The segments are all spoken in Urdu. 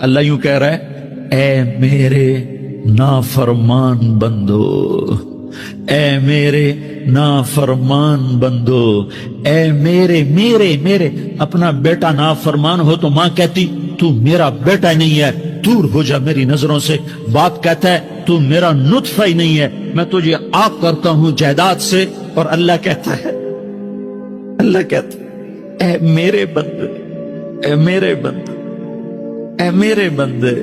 اللہ یوں کہہ رہا ہے، اے میرے نافرمان بندو، اے میرے نافرمان بندو، اے میرے میرے میرے اپنا بیٹا نافرمان ہو تو ماں کہتی تو میرا بیٹا نہیں ہے، دور ہو جا میری نظروں سے۔ باپ کہتا ہے تو میرا نطفہ ہی نہیں ہے، میں تجھے آگ کرتا ہوں جائیداد سے۔ اور اللہ کہتا ہے اے میرے بندے، اے میرے بندے، اے میرے بندے،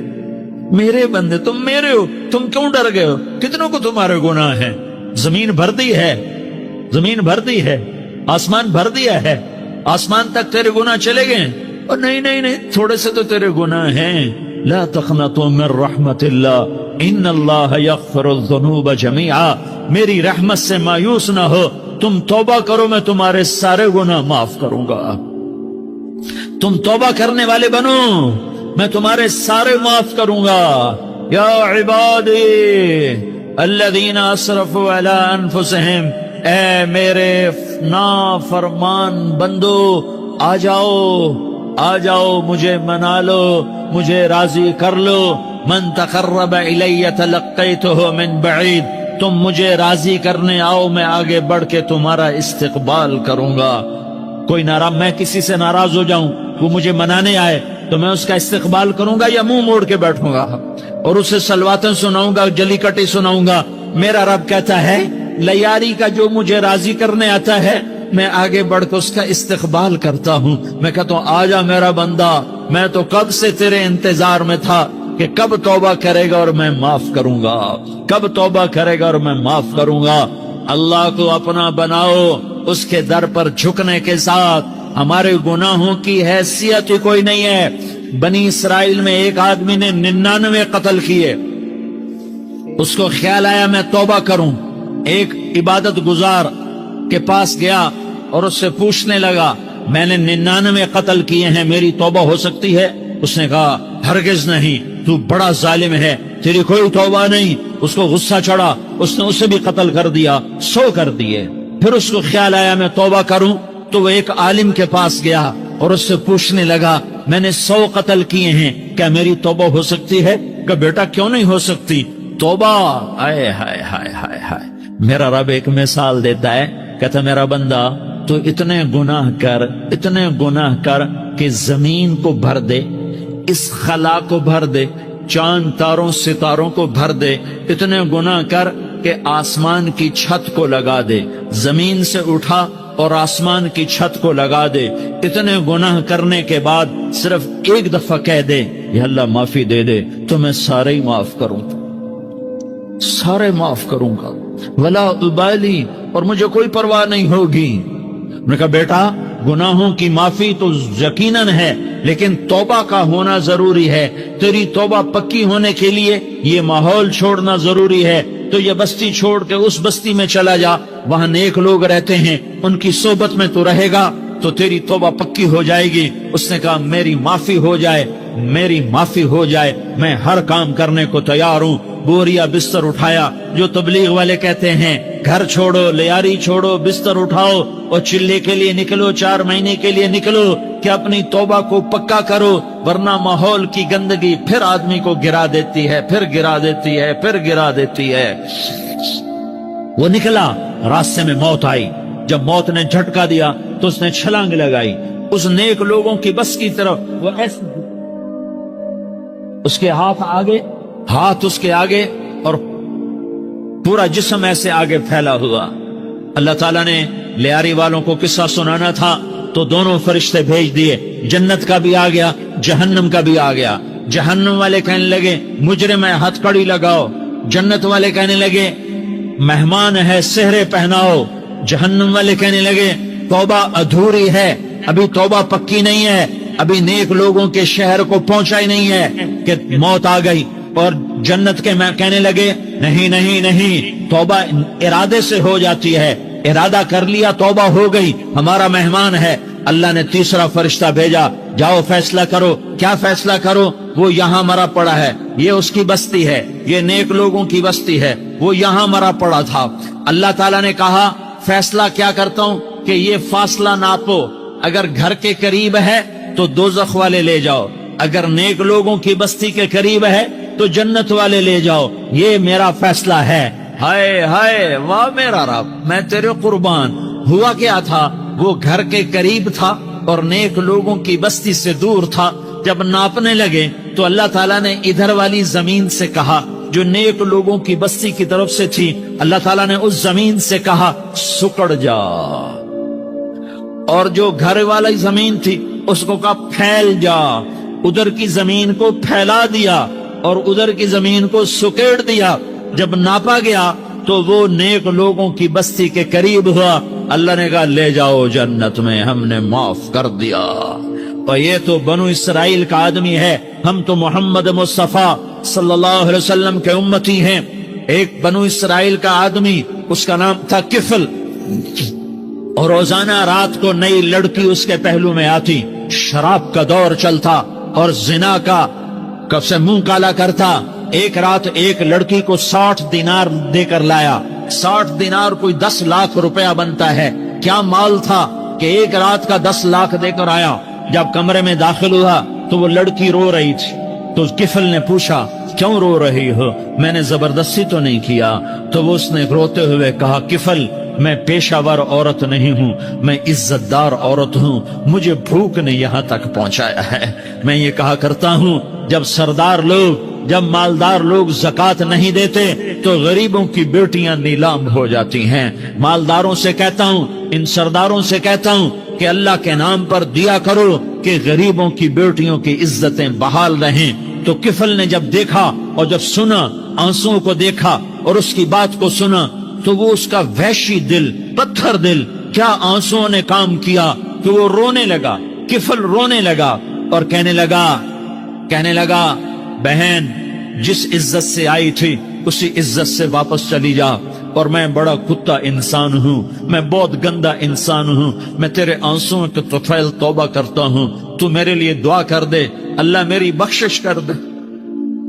میرے بندے تم میرے ہو، تم کیوں ڈر گئے ہو؟ کتنوں کو تمہارے گناہ ہیں؟ زمین بھر دی ہے، زمین بھر دی ہے، آسمان بھر دیا ہے، آسمان تک تیرے گناہ چلے گئے ہیں۔ اور نہیں نہیں نہیں، تھوڑے سے تو تیرے گناہ ہیں۔ لا تقنطوا من رحمت اللہ ان اللہ یغفر الذنوب جميعا، میری رحمت سے مایوس نہ ہو، تم توبہ کرو میں تمہارے سارے گناہ معاف کروں گا۔ تم توبہ کرنے والے بنو، میں تمہارے سارے معاف کروں گا۔ یا عبادی الذین اسرفوا علی انفسہم، اے میرے نافرمان بندو آ جاؤ، آ جاؤ، مجھے منا لو، مجھے راضی کر لو۔ من تقرب الی تلقیتہ من بعید، تم مجھے راضی کرنے آؤ، میں آگے بڑھ کے تمہارا استقبال کروں گا۔ کوئی ناراض، میں کسی سے ناراض ہو جاؤں، وہ مجھے منانے آئے تو میں اس کا استقبال کروں گا یا منہ موڑ کے بیٹھوں گا اور اسے سلواتیں سناؤں گا، جلی کٹی سناؤں گا؟ میرا رب کہتا ہے لیاری کا جو مجھے راضی کرنے آتا ہے میں آگے بڑھ کے اس کا استقبال کرتا ہوں۔ میں کہتا ہوں آ جا میرا بندہ، میں تو کب سے تیرے انتظار میں تھا کہ کب توبہ کرے گا اور میں معاف کروں گا، کب توبہ کرے گا اور میں معاف کروں گا۔ اللہ کو اپنا بناؤ، اس کے در پر جھکنے کے ساتھ۔ ہمارے گناہوں کی حیثیت ہی کوئی نہیں ہے۔ بنی اسرائیل میں ایک آدمی نے 99 قتل کیے، اس کو خیال آیا میں توبہ کروں، ایک عبادت گزار کے پاس گیا اور اس سے پوچھنے لگا میں نے 99 قتل کیے ہیں، میری توبہ ہو سکتی ہے؟ اس نے کہا ہرگز نہیں، تو بڑا ظالم ہے، تیری کوئی توبہ نہیں۔ اس کو غصہ چڑھا، اس نے اسے بھی قتل کر دیا، 100 کر دیے۔ پھر اس کو خیال آیا میں توبہ کروں، تو وہ ایک عالم کے پاس گیا اور اس سے پوچھنے لگا میں نے 100 قتل کیے ہیں، کیا میری توبہ ہو سکتی ہے؟ کہ بیٹا کیوں نہیں ہو سکتی توبہ؟ آئے ہائے ہائے ہائے ہائے۔ میرا رب ایک مثال دیتا ہے، کہتا میرا بندہ تو اتنے گناہ کر، اتنے گناہ کر کہ زمین کو بھر دے، اس خلا کو بھر دے، چاند تاروں ستاروں کو بھر دے، اتنے گناہ کر کہ آسمان کی چھت کو لگا دے، زمین سے اٹھا اور آسمان کی چھت کو لگا دے۔ اتنے گناہ کرنے کے بعد صرف ایک دفعہ کہہ دے یا اللہ معافی دے دے تو میں سارے ہی معاف کروں گا، سارے معاف کروں گا، ولا ابالی، اور مجھے کوئی پرواہ نہیں ہوگی۔ میں نے کہا بیٹا گناہوں کی معافی تو یقیناً ہے لیکن توبہ کا ہونا ضروری ہے۔ تیری توبہ پکی ہونے کے لیے یہ ماحول چھوڑنا ضروری ہے۔ تو یہ بستی چھوڑ کے اس بستی میں چلا جا، وہاں نیک لوگ رہتے ہیں، ان کی صحبت میں تو رہے گا تو تیری توبہ پکی ہو جائے گی۔ اس نے کہا میری معافی ہو جائے، میری معافی ہو جائے، میں ہر کام کرنے کو تیار ہوں۔ بوریا بستر اٹھایا، جو تبلیغ والے کہتے ہیں گھر چھوڑو، لیاری چھوڑو، بستر اٹھاؤ اور چلے کے لیے نکلو، 4 مہینے کے لیے نکلو کہ اپنی توبہ کو پکا کرو، ورنہ ماحول کی گندگی پھر آدمی کو گرا دیتی ہے، پھر گرا دیتی ہے، پھر گرا دیتی ہے۔ وہ نکلا، راستے میں موت آئی، جب موت نے جھٹکا دیا تو اس نے چھلانگ لگائی اس نیک لوگوں کی بس کی طرف۔ وہ ایسے اس کے ہاتھ آگے، ہاتھ اس کے آگے اور پورا جسم ایسے آگے پھیلا ہوا۔ اللہ تعالیٰ نے لیاری والوں کو قصہ سنانا تھا تو دونوں فرشتے بھیج دیے، جنت کا بھی آ گیا، جہنم کا بھی آ گیا۔ جہنم والے کہنے لگے مجرم ہے، ہتھ کڑی لگاؤ۔ جنت والے کہنے لگے مہمان ہے، سہرے پہناؤ۔ جہنم والے کہنے لگے توبہ ادھوری ہے، ابھی توبہ پکی نہیں ہے، ابھی نیک لوگوں کے شہر کو پہنچا ہی نہیں ہے کہ موت آ گئی۔ اور جنت کے میں کہنے لگے نہیں نہیں نہیں، توبہ ارادے سے ہو جاتی ہے، ارادہ کر لیا توبہ ہو گئی، ہمارا مہمان ہے۔ اللہ نے تیسرا فرشتہ بھیجا، جاؤ فیصلہ کرو۔ کیا فیصلہ کرو؟ وہ یہاں مرا پڑا ہے، یہ اس کی بستی ہے، یہ نیک لوگوں کی بستی ہے، وہ یہاں مرا پڑا تھا۔ اللہ تعالیٰ نے کہا فیصلہ کیا کرتا ہوں کہ یہ فاصلہ ناپو، اگر گھر کے قریب ہے تو دوزخ والے لے جاؤ، اگر نیک لوگوں کی بستی کے قریب ہے تو جنت والے لے جاؤ، یہ میرا فیصلہ ہے۔ ہائے ہائے واہ میرا رب، میں تیرے قربان۔ ہوا کیا تھا، وہ گھر کے قریب تھا اور نیک لوگوں کی بستی سے دور تھا۔ جب ناپنے لگے تو اللہ تعالیٰ نے ادھر والی زمین سے کہا جو نیک لوگوں کی بستی کی طرف سے تھی، اللہ تعالیٰ نے اس زمین سے کہا سکڑ جا، اور جو گھر والی زمین تھی اس کو کہا پھیل جا۔ ادھر کی زمین کو پھیلا دیا اور ادھر کی زمین کو سکیڑ دیا۔ جب ناپا گیا تو وہ نیک لوگوں کی بستی کے قریب ہوا۔ اللہ نے کہا لے جاؤ جنت میں، ہم نے معاف کر دیا۔ اور یہ تو بنو اسرائیل کا آدمی ہے، ہم تو محمد مصطفیٰ صلی اللہ علیہ وسلم کے امتی ہیں۔ ایک بنو اسرائیل کا آدمی، اس کا نام تھا کفل، اور روزانہ رات کو نئی لڑکی اس کے پہلو میں آتی، شراب کا دور چلتا اور زنا کا کب سے منہ کالا کرتا۔ ایک رات ایک لڑکی کو 60 دینار دے کر لایا۔ 60 دینار کوئی 10 لاکھ روپیہ بنتا ہے۔ کیا مال تھا کہ ایک رات کا 10 لاکھ دے کر آیا۔ جب کمرے میں داخل ہوا تو وہ لڑکی رو رہی تھی، تو کفل نے پوچھا کیوں رو رہی ہو، میں نے زبردستی تو نہیں کیا۔ تو وہ اس نے روتے ہوئے کہا کفل میں پیشہ ور عورت نہیں ہوں، میں عزت دار عورت ہوں، مجھے بھوک نے یہاں تک پہنچایا ہے۔ میں یہ کہا کرتا ہوں جب سردار لوگ، جب مالدار لوگ زکوٰۃ نہیں دیتے تو غریبوں کی بیٹیاں نیلام ہو جاتی ہیں۔ مالداروں سے کہتا ہوں، ان سرداروں سے کہتا ہوں کہ اللہ کے نام پر دیا کرو کہ غریبوں کی بیٹیوں کی عزتیں بحال رہیں۔ تو کفل نے جب دیکھا اور جب سنا، آنسوں کو دیکھا اور اس کی بات کو سنا، تو وہ اس کا وحشی دل، پتھر دل، کیا آنسوں نے کام کیا کہ وہ رونے لگا۔ کفل رونے لگا اور کہنے لگا بہن جس عزت سے آئی تھی اسی عزت سے واپس چلی جا، اور میں بڑا کتا انسان ہوں، میں بہت گندا انسان ہوں، میں تیرے آنسوں کے طفیل توبہ کرتا ہوں، تو میرے لیے دعا کر دے، اللہ میری بخشش کر دے،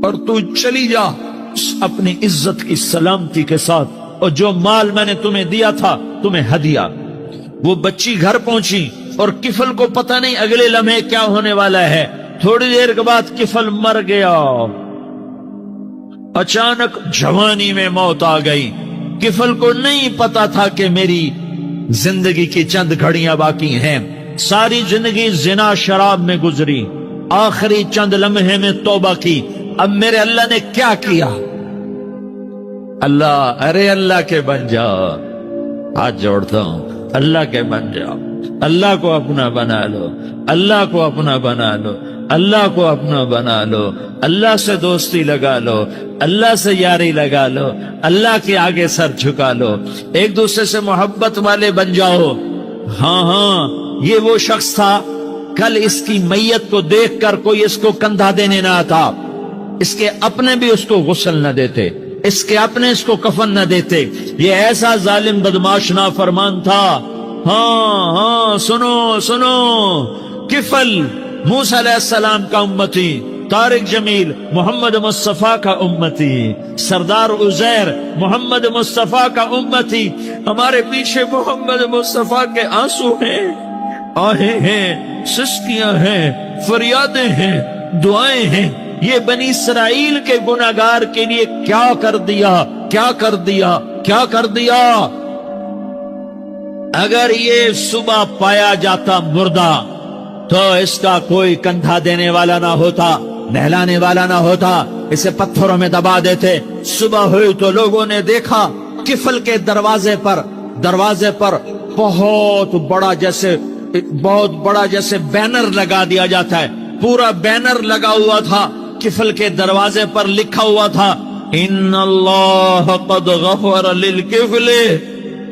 اور تو چلی جا اپنی عزت کی سلامتی کے ساتھ، اور جو مال میں نے تمہیں دیا تھا تمہیں ہدیہ۔ وہ بچی گھر پہنچی اور کفل کو پتہ نہیں اگلے لمحے کیا ہونے والا ہے۔ تھوڑی دیر کے بعد کفل مر گیا، اچانک جوانی میں موت آ گئی۔ کفل کو نہیں پتا تھا کہ میری زندگی کی چند گھڑیاں باقی ہیں، ساری زندگی زنا شراب میں گزری، آخری چند لمحے میں توبہ کی۔ اب میرے اللہ نے کیا کیا؟ اللہ، ارے اللہ کے بن جاؤ، ہاتھ جوڑتا ہوں، اللہ کے بن جاؤ، اللہ کو اپنا بنا لو، اللہ کو اپنا بنا لو، اللہ کو اپنا بنا لو، اللہ سے دوستی لگا لو، اللہ سے یاری لگا لو، اللہ کے آگے سر جھکا لو، ایک دوسرے سے محبت والے بن جاؤ۔ ہاں یہ وہ شخص تھا، کل اس کی میت کو دیکھ کر کوئی اس کو کندھا دینے نہ آتا، اس کے اپنے بھی اس کو غسل نہ دیتے، اس کے اپنے اس کو کفن نہ دیتے۔ یہ ایسا ظالم بدماش نافرمان تھا۔ ہاں سنو، کفل موسیٰ علیہ السلام کا امتی، طارق جمیل محمد مصطفیٰ کا امتی، سردار عزیر محمد مصطفیٰ کا امتی۔ ہمارے پیچھے محمد مصطفیٰ کے آنسو ہیں، آہیں ہیں، سسکیاں ہیں، فریادیں ہیں، دعائیں ہیں۔ یہ بنی اسرائیل کے گناہگار کے لیے کیا کر دیا۔ اگر یہ صبح پایا جاتا مردہ تو اس کا کوئی کندھا دینے والا نہ ہوتا، نہلانے والا نہ ہوتا، اسے پتھروں میں دبا دیتے۔ صبح ہوئی تو لوگوں نے دیکھا کفل کے دروازے پر بہت بڑا جیسے بینر لگا دیا جاتا ہے، پورا بینر لگا ہوا تھا، کفل کے دروازے پر لکھا ہوا تھا ان اللہ قد غفر للکفل۔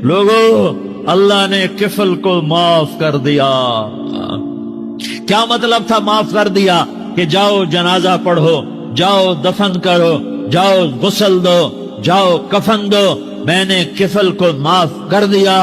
لوگوں، اللہ نے کفل کو معاف کر دیا۔ کیا مطلب تھا معاف کر دیا؟ کہ جاؤ جنازہ پڑھو، جاؤ دفن کرو، جاؤ غسل دو، جاؤ کفن دو، میں نے کفل کو معاف کر دیا۔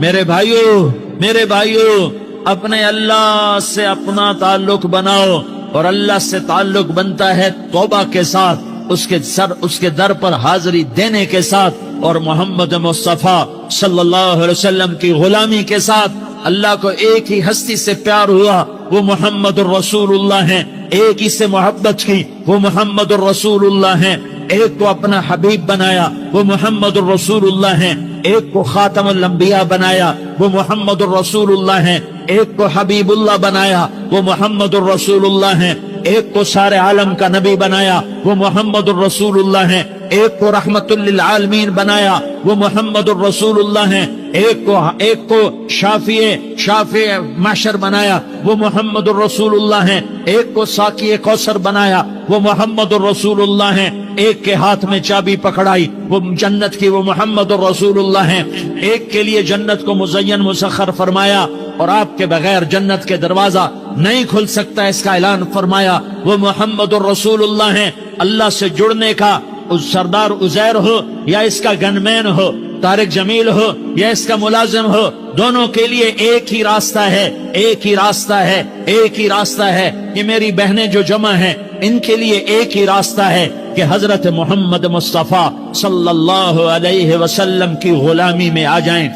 میرے بھائیو، اپنے اللہ سے اپنا تعلق بناؤ، اور اللہ سے تعلق بنتا ہے توبہ کے ساتھ، اس کے در پر حاضری دینے کے ساتھ، اور محمد مصطفیٰ صلی اللہ علیہ وسلم کی غلامی کے ساتھ۔ اللہ کو ایک ہی ہستی سے پیار ہوا، وہ محمد الرسول ہیں، ایک ہی سے محبت کی وہ محمد الرسول ہیں، ایک کو اپنا حبیب بنایا وہ محمد الرسول ہیں، ایک کو خاتم الانبیاء بنایا وہ محمد الرسول ہیں، ایک کو حبیب اللہ بنایا وہ محمد الرسول ہیں، ایک کو سارے عالم کا نبی بنایا وہ محمد الرسول ہیں، ایک کو رحمت للعالمین بنایا وہ محمد الرسول ہیں، ایک کو شافع محشر بنایا وہ محمد الرسول ہیں، ایک کو ساقی کوثر بنایا وہ محمد الرسول ہیں، ایک کے ہاتھ میں چابی پکڑائی وہ جنت کی وہ محمد الرسول ہیں، ایک کے لیے جنت کو مزین مسخر فرمایا اور آپ کے بغیر جنت کے دروازہ نہیں کھل سکتا اس کا اعلان فرمایا وہ محمد الرسول ہیں۔ اللہ سے جڑنے کا سردار عزیر ہو یا اس کا گن مین ہو، طارق جمیل ہو یا اس کا ملازم ہو، دونوں کے لیے ایک ہی راستہ ہے، ایک ہی راستہ ہے، ایک ہی راستہ ہے۔ یہ میری بہنیں جو جمع ہیں ان کے لیے ایک ہی راستہ ہے کہ حضرت محمد مصطفیٰ صلی اللہ علیہ وسلم کی غلامی میں آ جائیں،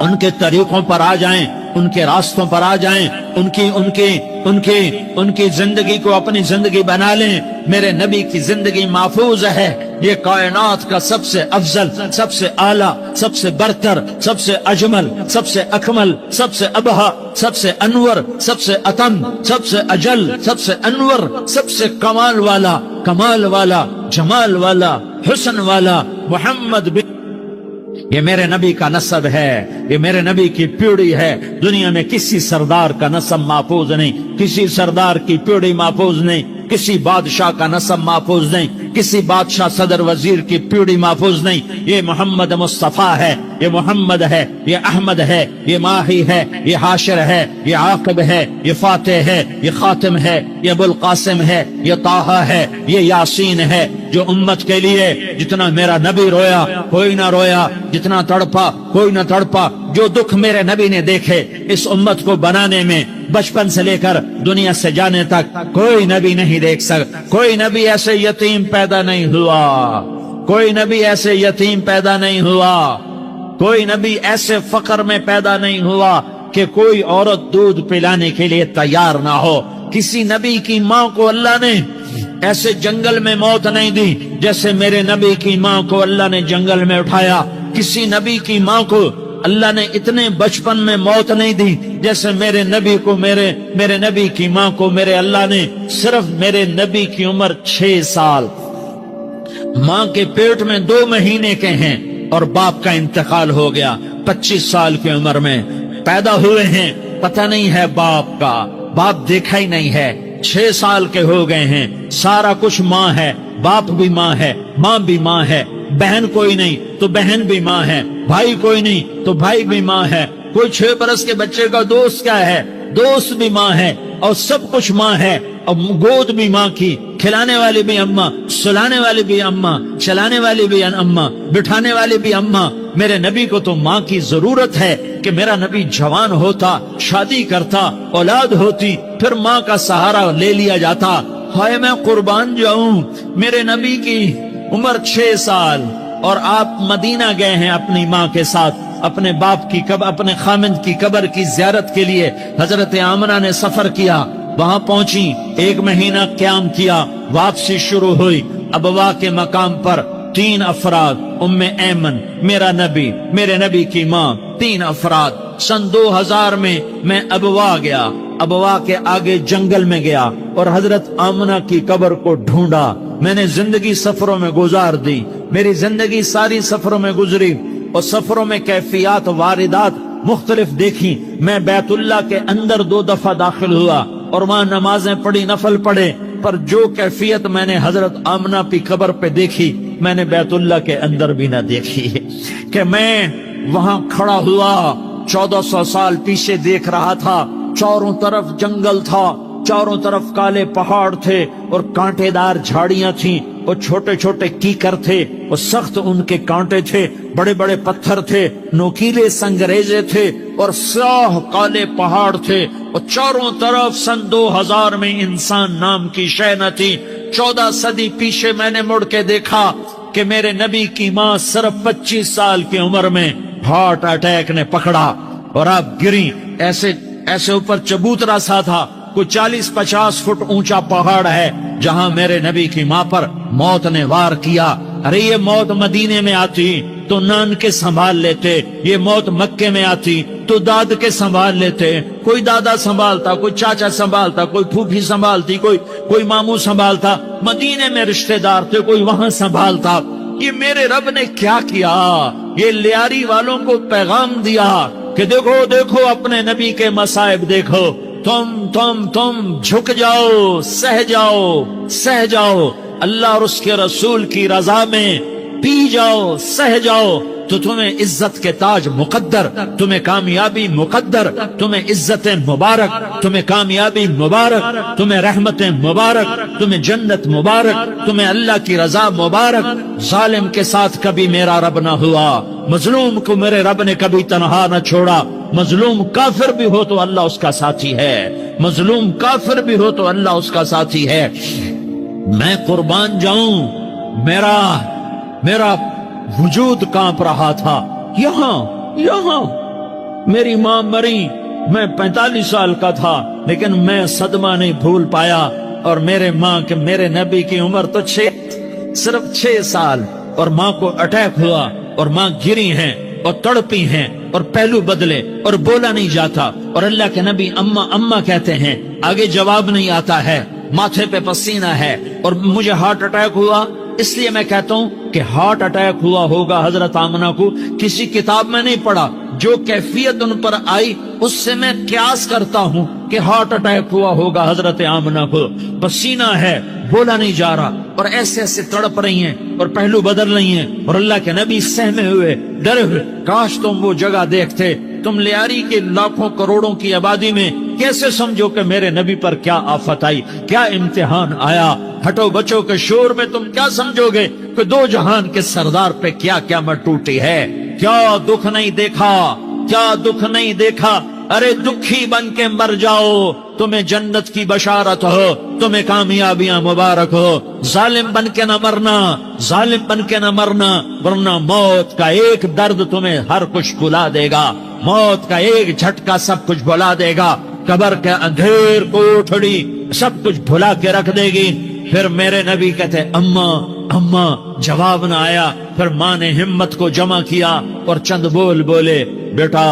ان کے طریقوں پر آ جائیں، ان کے راستوں پر آ جائیں، ان کی زندگی کو اپنی زندگی بنا لیں۔ میرے نبی کی زندگی محفوظ ہے، یہ کائنات کا سب سے افضل، سب سے اعلیٰ، سب سے برتر، سب سے اجمل، سب سے اکمل، سب سے ابہا، سب سے انور، سب سے اتم، سب سے اجل، سب سے انور، سب سے کمال والا، جمال والا، حسن والا محمد بن، یہ میرے نبی کا نسب ہے، یہ میرے نبی کی پیڑھی ہے۔ دنیا میں کسی سردار کا نسب محفوظ نہیں، کسی سردار کی پیڑھی محفوظ نہیں، کسی بادشاہ کا نسب محفوظ نہیں، کسی بادشاہ صدر وزیر کی پیڑھی محفوظ نہیں۔ یہ محمد مصطفیٰ ہے، یہ محمد ہے، یہ احمد ہے، یہ ماہی ہے، یہ حاشر ہے، یہ عاقب ہے، یہ فاتح ہے، یہ خاتم ہے، یہ ابو القاسم ہے، یہ طٰہٰ ہے، یہ یاسین ہے۔ جو امت کے لیے جتنا میرا نبی رویا کوئی نہ رویا، جتنا تڑپا کوئی نہ تڑپا، جو دکھ میرے نبی نے دیکھے اس امت کو بنانے میں، بچپن سے لے کر دنیا سے جانے تک کوئی نبی نہیں دیکھ سکتا۔ کوئی نبی ایسے یتیم پیدا نہیں ہوا، کوئی نبی ایسے یتیم پیدا نہیں ہوا، کوئی نبی ایسے فقر میں پیدا نہیں ہوا کہ کوئی عورت دودھ پلانے کے لیے تیار نہ ہو۔ کسی نبی کی ماں کو اللہ نے ایسے جنگل میں موت نہیں دی جیسے میرے نبی کی ماں کو اللہ نے جنگل میں اٹھایا۔ کسی نبی کی ماں کو اللہ نے اتنے بچپن میں موت نہیں دی جیسے میرے نبی کو، میرے نبی کی ماں کو میرے اللہ نے صرف میرے نبی کی عمر 6 سال، ماں کے پیٹ میں 2 مہینے کے ہیں اور باپ کا انتقال ہو گیا 25 سال کی عمر میں پیدا ہوئے ہیں، پتہ نہیں ہے باپ کا، باپ دیکھا ہی نہیں ہے، 6 سال کے ہو گئے ہیں، سارا کچھ ماں ہے، باپ بھی ماں ہے، ماں بھی ماں ہے، بہن کوئی نہیں تو بہن بھی ماں ہے، بھائی کوئی نہیں تو بھائی بھی ماں ہے، کوئی 6 برس کے بچے کا دوست کیا ہے، دوست بھی ماں ہے، اور سب کچھ ماں ہے، اور گود بھی ماں کی، کھلانے والی بھی اماں، سلانے والی بھی اماں، چلانے والی بھی اماں، بٹھانے والی بھی اماں۔ میرے نبی کو تو ماں کی ضرورت ہے کہ میرا نبی جوان ہوتا، شادی کرتا، اولاد ہوتی، پھر ماں کا سہارا لے لیا جاتا۔ ہائے میں قربان جاؤں، میرے نبی کی عمر 6 سال اور آپ مدینہ گئے ہیں اپنی ماں کے ساتھ، اپنے باپ کی اپنے خامند کی قبر کی زیارت کے لیے حضرت آمنہ نے سفر کیا، وہاں پہنچی، 1 مہینہ قیام کیا، واپسی شروع ہوئی۔ ابوا کے مقام پر 3 افراد، ام ایمن، میرا نبی، میرے نبی کی ماں، 3 افراد۔ سن 2000 میں ابوا گیا، ابوا کے آگے جنگل میں گیا اور حضرت آمنہ کی قبر کو ڈھونڈا۔ میں نے زندگی سفروں میں گزار دی، میری زندگی ساری سفروں میں گزری اور سفروں میں کیفیات واردات مختلف دیکھی۔ میں بیت اللہ کے اندر 2 دفعہ داخل ہوا اور وہاں نمازیں پڑھی، نفل پڑھے، پر جو کیفیت میں نے حضرت آمنہ کی قبر پہ دیکھی میں نے بیت اللہ کے اندر بھی نہ دیکھی، کہ میں وہاں کھڑا ہوا 1400 سال پیچھے دیکھ رہا تھا، چاروں طرف جنگل تھا، چاروں طرف کالے پہاڑ تھے اور کانٹے دار جھاڑیاں تھیں اور چھوٹے چھوٹے کیکر تھے اور سخت ان کے کانٹے تھے، بڑے بڑے پتھر تھے، نوکیلے سنگریزے تھے اور سیاہ کالے پہاڑ تھے، اور چاروں طرف سن 2000 میں انسان نام کی شے نہ تھی۔ 14 صدی پیچھے میں نے مڑ کے دیکھا کہ میرے نبی کی ماں صرف 25 سال کی عمر میں ہارٹ اٹیک نے پکڑا اور آپ گری، ایسے اوپر چبوترا سا تھا، کوئی 40-50 فٹ اونچا پہاڑ ہے جہاں میرے نبی کی ماں پر موت نے وار کیا۔ ارے یہ موت مدینے میں آتی تو نان کے سنبھال لیتے، یہ موت مکے میں آتی تو داد کے سنبھال لیتے، کوئی دادا سنبھالتا، کوئی چاچا سنبھالتا، کوئی پھوپھی سنبھالتی، کوئی ماموں سنبھالتا، مدینے میں رشتہ دار تھے کوئی وہاں سنبھالتا۔ یہ میرے رب نے کیا کیا؟ یہ لیاری والوں کو پیغام دیا کہ دیکھو دیکھو اپنے نبی کے مصائب دیکھو، تم جھک جاؤ، سہ جاؤ اللہ اور اس کے رسول کی رضا میں، پی جاؤ، سہ جاؤ تو تمہیں عزت کے تاج مقدر، تمہیں کامیابی مقدر، تمہیں عزت مبارک، تمہیں کامیابی مبارک، تمہیں رحمت مبارک، تمہیں جنت مبارک، تمہیں اللہ کی رضا مبارک۔ ظالم کے ساتھ کبھی میرا رب نہ ہوا، مظلوم کو میرے رب نے کبھی تنہا نہ چھوڑا۔ مظلوم کافر بھی ہو تو اللہ اس کا ساتھی ہے، مظلوم کافر بھی ہو تو اللہ اس کا ساتھی ہے۔ میں قربان جاؤں، میرا وجود کانپ رہا تھا۔ یہاں میری ماں مری، میں 45 سال کا تھا، لیکن میں صدمہ نہیں بھول پایا۔ اور میرے نبی کی عمر تو صرف 6 سال، اور ماں کو اٹیک ہوا اور ماں گری ہیں اور تڑپی ہیں اور پہلو بدلے اور بولا نہیں جاتا، اور اللہ کے نبی اماں کہتے ہیں، آگے جواب نہیں آتا ہے، ماتھے پہ پسینہ ہے، اور مجھے ہارٹ اٹیک ہوا۔ اس لیے میں کہتا ہوں کہ ہارٹ اٹیک ہوا ہوگا حضرت آمنہ کو، کسی کتاب میں نہیں پڑھا، جو کیفیت ان پر آئی اس سے میں قیاس کرتا ہوں کہ ہارٹ اٹیک ہوا ہوگا حضرت آمنہ کو۔ پسینہ ہے، بولا نہیں جا رہا، اور ایسے تڑپ رہی ہیں اور پہلو بدل رہی ہیں، اور اللہ کے نبی سہمے ہوئے، ڈرے ہوئے۔ کاش تم وہ جگہ دیکھتے، تم لیاری کے لاکھوں کروڑوں کی آبادی میں کیسے سمجھو کہ میرے نبی پر کیا آفت آئی، کیا امتحان آیا۔ ہٹو بچوں کے شور میں تم کیا سمجھو گے کہ 2 جہان کے سردار پہ کیا قیامت ٹوٹی ہے؟ کیا دکھ نہیں دیکھا، کیا دکھ نہیں دیکھا؟ ارے دکھی بن کے مر جاؤ، تمہیں جنت کی بشارت ہو، تمہیں کامیابیاں مبارک ہو۔ ظالم بن کے نہ مرنا، ورنہ موت کا ایک درد تمہیں ہر کچھ بھلا دے گا، موت کا ایک جھٹکا سب کچھ بھلا دے گا، قبر کے اندھیر کوٹھڑی سب کچھ بھلا کے رکھ دے گی۔ پھر میرے نبی کہتے اماں، جواب نہ آیا۔ پھر ماں نے ہمت کو جمع کیا اور چند بولے، بیٹا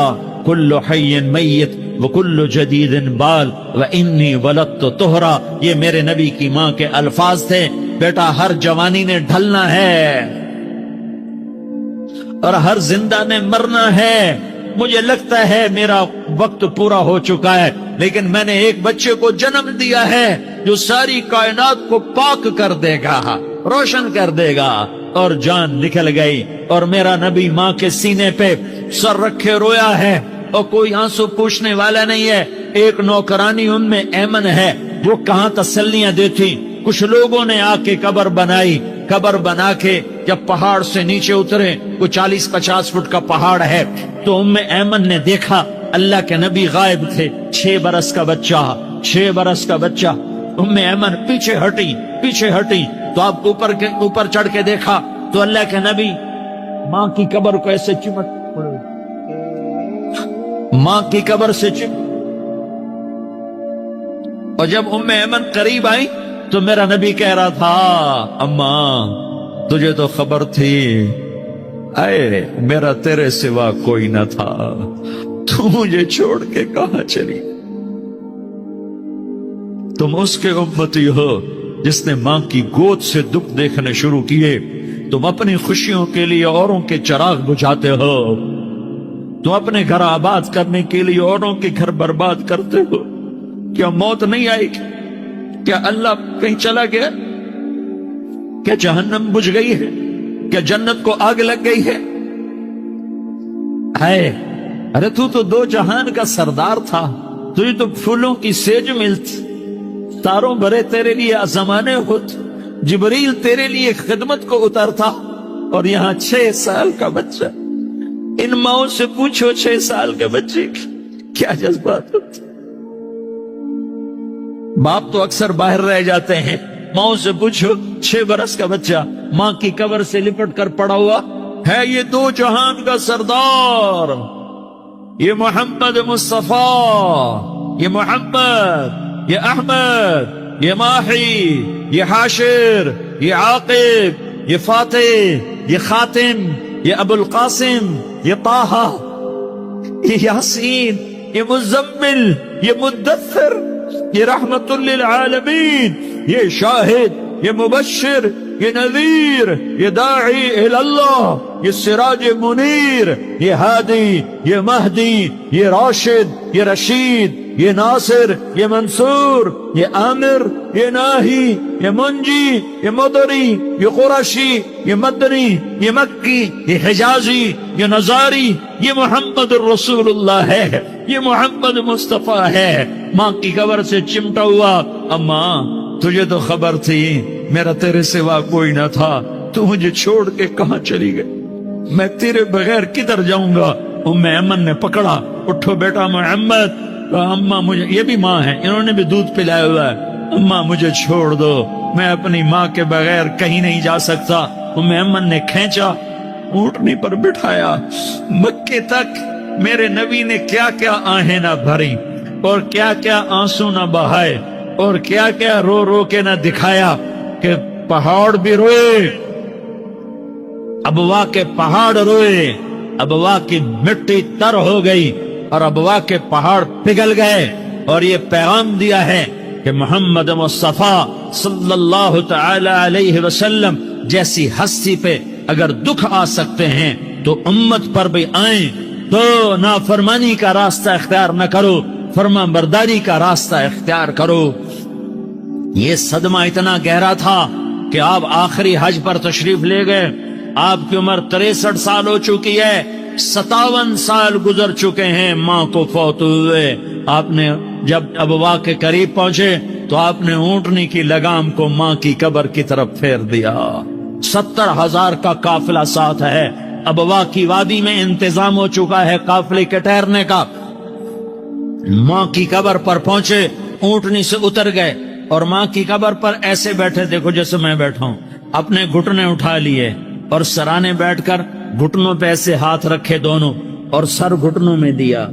کل حی میت وکل جدید بال وانی ولدت طہرا۔ یہ میرے نبی کی ماں کے الفاظ تھے، بیٹا ہر جوانی نے ڈھلنا ہے اور ہر زندہ نے مرنا ہے۔ مجھے لگتا ہے میرا وقت پورا ہو چکا ہے، لیکن میں نے ایک بچے کو جنم دیا ہے جو ساری کائنات کو پاک کر دے گا، روشن کر دے گا۔ اور جان نکل گئی، اور میرا نبی ماں کے سینے پہ سر رکھے رویا ہے، اور کوئی آنسو پوچھنے والا نہیں ہے۔ ایک نوکرانی ان میں ایمن ہے، وہ کہاں تسلیاں دیتی۔ کچھ لوگوں نے آ کے قبر بنا کے جب پہاڑ سے نیچے اترے، وہ 40-50 فٹ کا پہاڑ ہے، تو ایمن نے دیکھا اللہ کے نبی غائب تھے، 6 برس کا بچہ۔ ایمن پیچھے ہٹی تو آپ اوپر چڑھ کے دیکھا تو اللہ کے نبی ماں کی قبر کو ایسے اور جب ایمن قریب آئی تو میرا نبی کہہ رہا تھا، اماں تجھے تو خبر تھی، اے میرا تیرے سوا کوئی نہ تھا، تو مجھے چھوڑ کے کہاں چلی؟ تم اس کے امتی ہو جس نے ماں کی گود سے دکھ دیکھنے شروع کیے۔ تم اپنی خوشیوں کے لیے اوروں کے چراغ بجھاتے ہو، تم اپنے گھر آباد کرنے کے لیے اوروں کے گھر برباد کرتے ہو۔ کیا موت نہیں آئی؟ کیا اللہ کہیں چلا گیا؟ کیا جہنم بجھ گئی ہے؟ کیا جنت کو آگ لگ گئی ہے؟ ارے تو 2 جہان کا سردار تھا، تجھے تو پھولوں کی سیج ملتی، تاروں بھرے تیرے لیے زمانے ہوتے، جبریل تیرے لیے خدمت کو اترتا، اور یہاں 6 سال کا بچہ۔ ان ماؤں سے پوچھو 6 سال کے بچے کیا جذبات ہوتے۔ باپ تو اکثر باہر رہ جاتے ہیں، ماؤں سے پوچھو 6 برس کا بچہ ماں کی قبر سے لپٹ کر پڑا ہوا ہے، یہ 2 جہان کا سردار، یہ محمد مصطفیٰ، یہ محمد، یہ احمد، یہ ماہی، یہ حاشر، یہ عاقب، یہ فاتح، یہ خاتم، یہ ابو القاسم، یہ طہ، یہ یاسین، یہ مزمل، یہ مدثر، یہ رحمت للعالمین، یہ شاہد، یہ مبشر، یہ نذیر، یہ داعی اللہ، یہ سراج منیر، یہ ہادی، یہ مہدی، یہ راشد، یہ رشید، یہ ناصر، یہ منصور، یہ عامر، یہ ناہی، یہ منجی، یہ مدری، یہ قرشی، یہ مدنی، یہ مکی، یہ حجازی، یہ نزاری، یہ محمد الرسول اللہ ہے، یہ محمد مصطفیٰ ہے۔ ماں کی قبر سے چمٹا ہوا، اماں تجھے تو خبر تھی میرا تیرے سوا کوئی نہ تھا، تو مجھے چھوڑ کے کہاں چلی گئی، میں تیرے بغیر کدھر جاؤں گا۔ ام ایمن نے پکڑا، اٹھو بیٹا محمد، کہا اماں مجھے، یہ بھی ماں ہے، انہوں نے بھی دودھ پلایا ہوا ہے، اماں مجھے چھوڑ دو، میں اپنی ماں کے بغیر کہیں نہیں جا سکتا۔ ام ایمن نے کھینچا، اونٹنی پر بٹھایا، مکے تک میرے نبی نے کیا کیا آہیں نہ بھری اور کیا کیا آنسو نہ بہائے اور کیا کیا رو رو کے نہ دکھایا کہ پہاڑ بھی روئے، ابوا کے پہاڑ روئے، ابوا کی مٹی تر ہو گئی اور ابوا کے پہاڑ پگھل گئے، اور یہ پیغام دیا ہے کہ محمد مصطفیٰ صلی اللہ تعالی علیہ وسلم جیسی ہستی پہ اگر دکھ آ سکتے ہیں تو امت پر بھی آئیں، تو نافرمانی کا راستہ اختیار نہ کرو، فرما برداری کا راستہ اختیار کرو۔ یہ صدمہ اتنا گہرا تھا کہ آپ آخری حج پر تشریف لے گئے، آپ کی عمر 63 سال ہو چکی ہے، 57 سال گزر چکے ہیں ماں کو فوت ہوئے۔ آپ نے جب ابوا کے قریب پہنچے تو آپ نے اونٹنی کی لگام کو ماں کی قبر کی طرف پھیر دیا۔ 70,000 کا قافلہ ساتھ ہے، ابوا کی وادی میں انتظام ہو چکا ہے قافلے کے ٹھہرنے کا۔ ماں کی قبر پر پہنچے، اونٹنی سے اتر گئے اور ماں کی قبر پر ایسے بیٹھے، دیکھو جیسے میں بیٹھا ہوں، اپنے گھٹنے اٹھا لیے اور سرانے بیٹھ کر گھٹنوں پہ ایسے ہاتھ رکھے دونوں اور سر گھٹنوں میں دیا،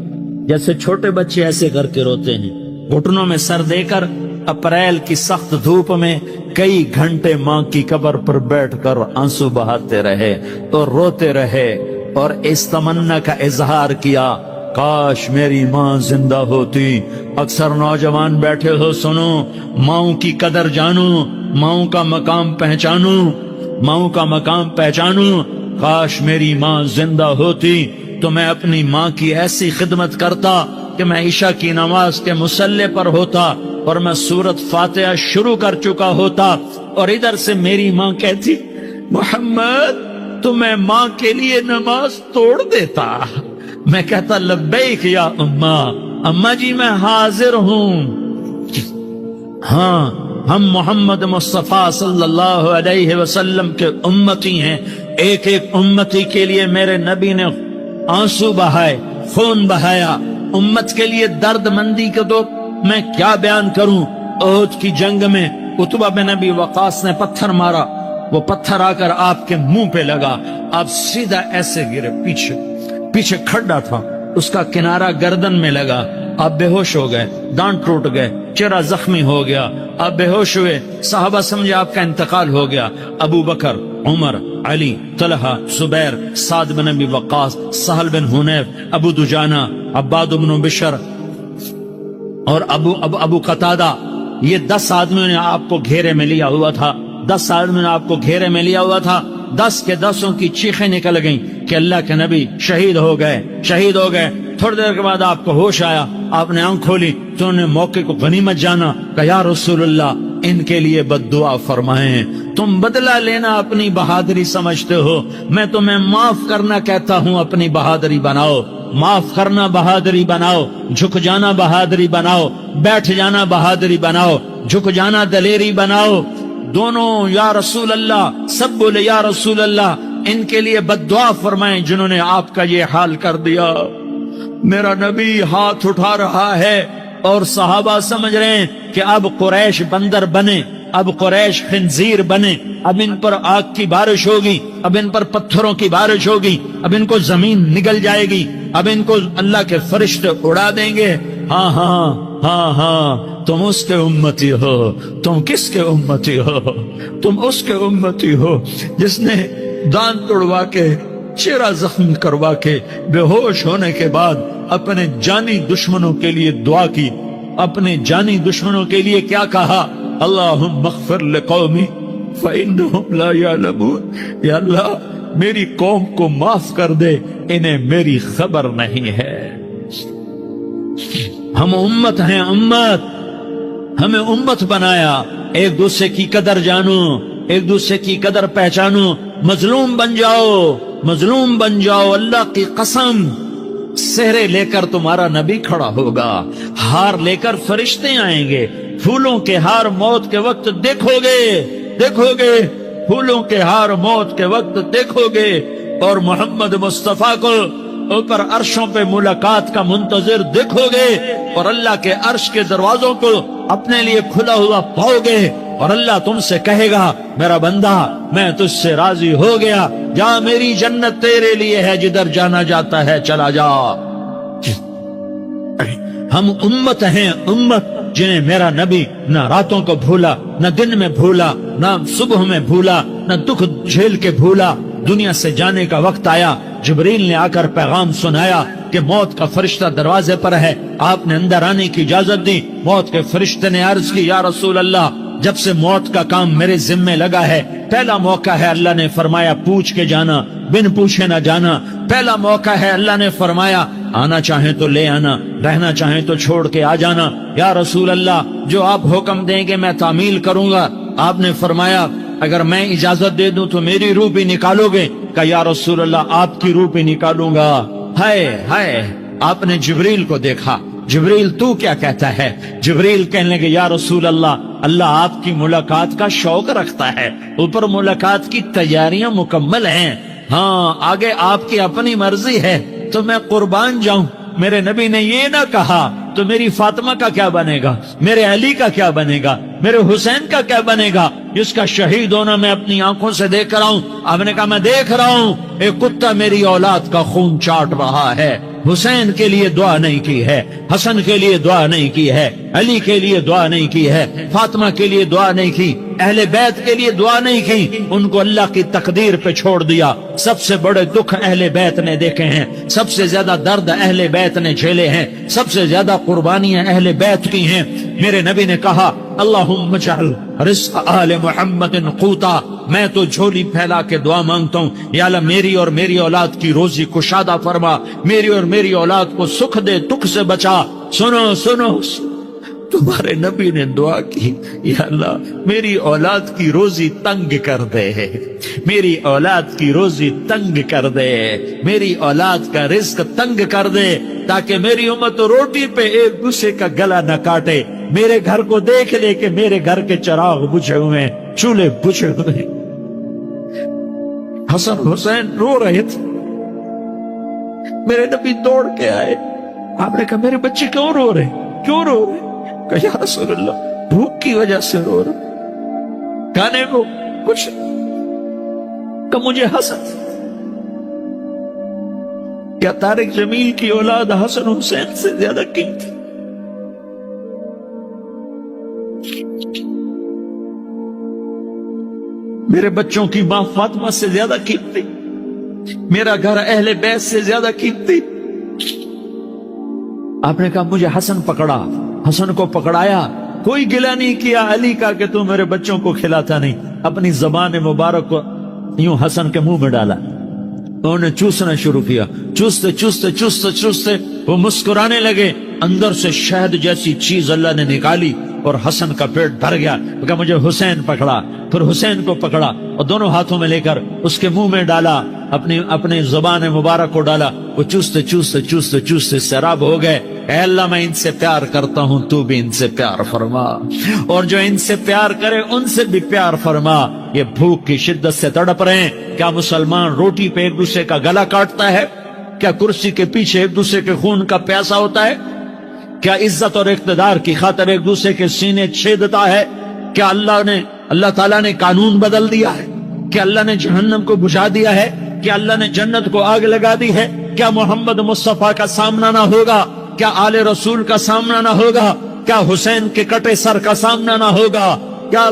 جیسے چھوٹے بچے ایسے کر کے روتے ہیں، گھٹنوں میں سر دے کر اپریل کی سخت دھوپ میں کئی گھنٹے ماں کی قبر پر بیٹھ کر آنسو بہاتے رہے اور روتے رہے اور اس تمنا کا اظہار کیا، کاش میری ماں زندہ ہوتی۔ اکثر نوجوان بیٹھے ہو، سنو، ماؤں کی قدر جانو، ماؤں کا مقام پہچانو، ماؤں کا مقام پہچانو۔ کاش میری ماں زندہ ہوتی تو میں اپنی ماں کی ایسی خدمت کرتا کہ میں عشاء کی نماز کے مصلی پر ہوتا اور میں سورت فاتحہ شروع کر چکا ہوتا اور ادھر سے میری ماں کہتی، محمد تو میں ماں کے لیے نماز توڑ دیتا۔ میں کہتا، لبیک یا اماں، اماں جی میں حاضر ہوں۔ ہاں، ہم محمد مصطفیٰ صلی اللہ علیہ وسلم کے امتی ہیں، ایک ایک امتی کے لیے میرے نبی نے آنسو بہائے، خون بہایا، امت کے لیے درد مندی کو تو میں کیا بیان کروں۔ احد کی جنگ میں عتبہ بن ابی وقاص نے پتھر مارا، وہ پتھر آ کر آپ کے منہ پہ لگا، آپ سیدھا ایسے گرے، پیچھے کھڈا تھا، اس کا کنارہ گردن میں لگا، آپ بے ہوش ہو گئے، دانت ٹوٹ گئے، چہرہ زخمی ہو گیا، آپ بے ہوش ہوئے، صحابہ سمجھے آپ کا انتقال ہو گیا۔ ابو بکر، عمر، علی، طلحہ، زبیر، سعد بن ابی وقاص، سہل بن حنیف، ابو دجانہ، عباد بن بشر اور ابو قتادہ، یہ 10 آدمیوں نے آپ کو گھیرے میں لیا ہوا تھا، 10 آدمیوں نے آپ کو گھیرے میں لیا ہوا تھا۔ 10 کے 10 کی چیخیں نکل گئیں کہ اللہ کے نبی شہید ہو گئے۔ تھوڑی دیر کے بعد آپ کو ہوش آیا، آپ نے آنکھ کھولی تو انہوں نے موقع کو غنیمت جانا کہ یا رسول اللہ ان کے لیے بد دعا فرمائیں، تم بدلہ لینا اپنی بہادری سمجھتے ہو، میں تمہیں معاف کرنا کہتا ہوں، اپنی بہادری بناؤ، معاف کرنا بہادری بناؤ، جھک جانا بہادری بناؤ، بیٹھ جانا بہادری بناؤ، جھک جانا دلیری بناؤ۔ دونوں یا رسول اللہ، سب بولے یا رسول اللہ، ان کے لیے بد دعا فرمائیں جنہوں نے آپ کا یہ حال کر دیا۔ میرا نبی ہاتھ اٹھا رہا ہے، اور صحابہ سمجھ رہے ہیں کہ اب قریش بندر بنے، اب قریش خنزیر بنے، اب ان پر آگ کی بارش ہوگی، اب ان پر پتھروں کی بارش ہوگی، اب ان کو زمین نگل جائے گی، اب ان کو اللہ کے فرشتے اڑا دیں گے۔ ہاں ہاں ہاں ہاں، تم اس کے امتی ہو۔ تم کس کے امتی ہو؟ تم اس کے امتی ہو جس نے دان توڑوا کے، چہرہ زخم کروا کے، بے ہوش ہونے کے بعد اپنے جانی دشمنوں کے لیے دعا کی، اپنے جانی دشمنوں کے لیے کیا کہا؟ اللہم اغفر لقومی فإنہم لا یعلمون، یا اللہ میری قوم کو معاف کر دے، انہیں میری خبر نہیں ہے۔ ہم امت ہیں، امت، ہمیں امت بنایا۔ ایک دوسرے کی قدر جانو، ایک دوسرے کی قدر پہچانو، مظلوم بن جاؤ، مظلوم بن جاؤ۔ اللہ کی قسم، سہرے لے کر تمہارا نبی کھڑا ہوگا، ہار لے کر فرشتے آئیں گے، پھولوں کے ہار موت کے وقت دیکھو گے، دیکھو گے، پھولوں کے ہار موت کے وقت دیکھو گے، اور محمد مصطفیٰ کو اوپر عرشوں پہ ملاقات کا منتظر دیکھو گے، اور اللہ کے عرش کے دروازوں کو اپنے لیے کھلا ہوا پاؤ گے، اور اللہ تم سے کہے گا میرا بندہ میں تجھ سے راضی ہو گیا، جا میری جنت تیرے لیے ہے، جدھر جانا جاتا ہے چلا جا۔ ہم امت ہیں، امت جنہیں میرا نبی نہ راتوں کو بھولا، نہ دن میں بھولا، نہ صبح میں بھولا، نہ دکھ جھیل کے بھولا۔ دنیا سے جانے کا وقت آیا، جبریل نے آ کر پیغام سنایا کہ موت کا فرشتہ دروازے پر ہے، آپ نے اندر آنے کی اجازت دی۔ موت کے فرشتے نے عرض کی، یا رسول اللہ جب سے موت کا کام میرے ذمے لگا ہے، پہلا موقع ہے، اللہ نے فرمایا پوچھ کے جانا، بن پوچھے نہ جانا۔ پہلا موقع ہے، اللہ نے فرمایا آنا چاہیں تو لے آنا، رہنا چاہیں تو چھوڑ کے آ جانا۔ یا رسول اللہ جو آپ حکم دیں گے میں تعمیل کروں گا۔ آپ نے فرمایا اگر میں اجازت دے دوں تو میری روح بھی نکالو گے؟ کہ یا رسول اللہ آپ کی روح بھی نکالوں گا۔ ہائے ہائے، آپ نے جبریل کو دیکھا، جبریل تو کیا کہتا ہے؟ جبریل کہنے لگے یا رسول اللہ، اللہ آپ کی ملاقات کا شوق رکھتا ہے، اوپر ملاقات کی تیاریاں مکمل ہیں، ہاں آگے آپ کی اپنی مرضی ہے تو میں قربان جاؤں۔ میرے نبی نے یہ نہ کہا تو میری فاطمہ کا کیا بنے گا، میرے علی کا کیا بنے گا، میرے حسین کا کیا بنے گا، جس کا شہید ہونا میں اپنی آنکھوں سے دیکھ رہا ہوں۔ آپ نے کہا میں دیکھ رہا ہوں ایک کتا میری اولاد کا خون چاٹ رہا ہے۔ حسین کے لیے دعا نہیں کی ہے، حسن کے لیے دعا نہیں کی ہے، علی کے لیے دعا نہیں کی ہے، فاطمہ کے لیے دعا نہیں کی، اہل بیت کے لیے دعا نہیں کی، ان کو اللہ کی تقدیر پہ چھوڑ دیا۔ سب سے بڑے دکھ اہل بیت نے دیکھے ہیں، سب سے زیادہ درد اہل بیت نے جھیلے ہیں، سب سے زیادہ قربانیاں اہل بیت کی ہیں۔ میرے نبی نے کہا اللہم اجعل رزق آل محمد قوتا، میں تو جھولی پھیلا کے دعا مانگتا ہوں، یا اللہ میری اور میری اولاد کی روزی کشادہ فرما، میری اور میری اولاد کو سکھ دے، دکھ سے بچا۔ سنو سنو، تمہارے نبی نے دعا کی، یا اللہ میری اولاد کی روزی تنگ کر دے، میری اولاد کی روزی تنگ کر دے، میری اولاد کا رزق تنگ کر دے، تاکہ میری امت روٹی پہ ایک دوسرے کا گلا نہ کاٹے، میرے گھر کو دیکھ لے کہ میرے گھر کے چراغ بجھے ہوئے ہیں، چولہے بجھے ہوئے ہیں۔ حسن حسین رو رہے تھے، میرے نبی دوڑ کے آئے، آپ نے کہا میرے بچے کیوں رو رہے، کیوں رو رہے؟ کہ یا رسول اللہ بھوک کی وجہ سے رو رہا، کھانے کو کچھ، کہ مجھے حسن، کیا طارق جمیل کی اولاد حسن حسین سے زیادہ قیمتی؟ میرے بچوں کی ماں فاطمہ سے زیادہ قیمتی، میرا گھر اہل بیت سے زیادہ قیمتی۔ آپ نے کہا مجھے حسن پکڑا، حسن کو پکڑایا، کوئی گلہ نہیں کیا علی کا کہ تو میرے بچوں کو کھلاتا نہیں، اپنی زبان مبارک کو یوں حسن کے منہ میں ڈالا، انہوں نے چوسنا شروع کیا، چوستے چوستے چوستے چوستے وہ مسکرانے لگے، اندر سے شہد جیسی چیز اللہ نے نکالی اور حسن کا پیٹ بھر گیا۔ کہا مجھے حسین پکڑا، پھر حسین کو پکڑا اور دونوں ہاتھوں میں لے کر اس کے منہ میں ڈالا، اپنی زبان مبارک کو ڈالا، وہ چوستے چوستے چوستے چوستے سیراب ہو گئے۔ اے اللہ میں ان سے پیار کرتا ہوں، تو بھی ان سے پیار فرما، اور جو ان سے پیار کرے ان سے بھی پیار فرما۔ یہ بھوک کی شدت سے تڑپ رہے ہیں، کیا مسلمان روٹی پہ ایک دوسرے کا گلا کاٹتا ہے؟ کیا کرسی کے پیچھے ایک دوسرے کے خون کا پیاسا ہوتا ہے؟ کیا عزت اور اقتدار کی خاطر ایک دوسرے کے سینے چھیدتا ہے؟ کیا اللہ تعالیٰ نے قانون بدل دیا ہے؟ کیا اللہ نے جہنم کو بجھا دیا ہے؟ کیا اللہ نے جنت کو آگ لگا دی ہے؟ کیا محمد مصطفیٰ کا سامنا نہ ہوگا؟ کیا آل رسول کا سامنا نہ ہوگا؟ کیا حسین کے کٹے سر کا سامنا نہ ہوگا؟ کیا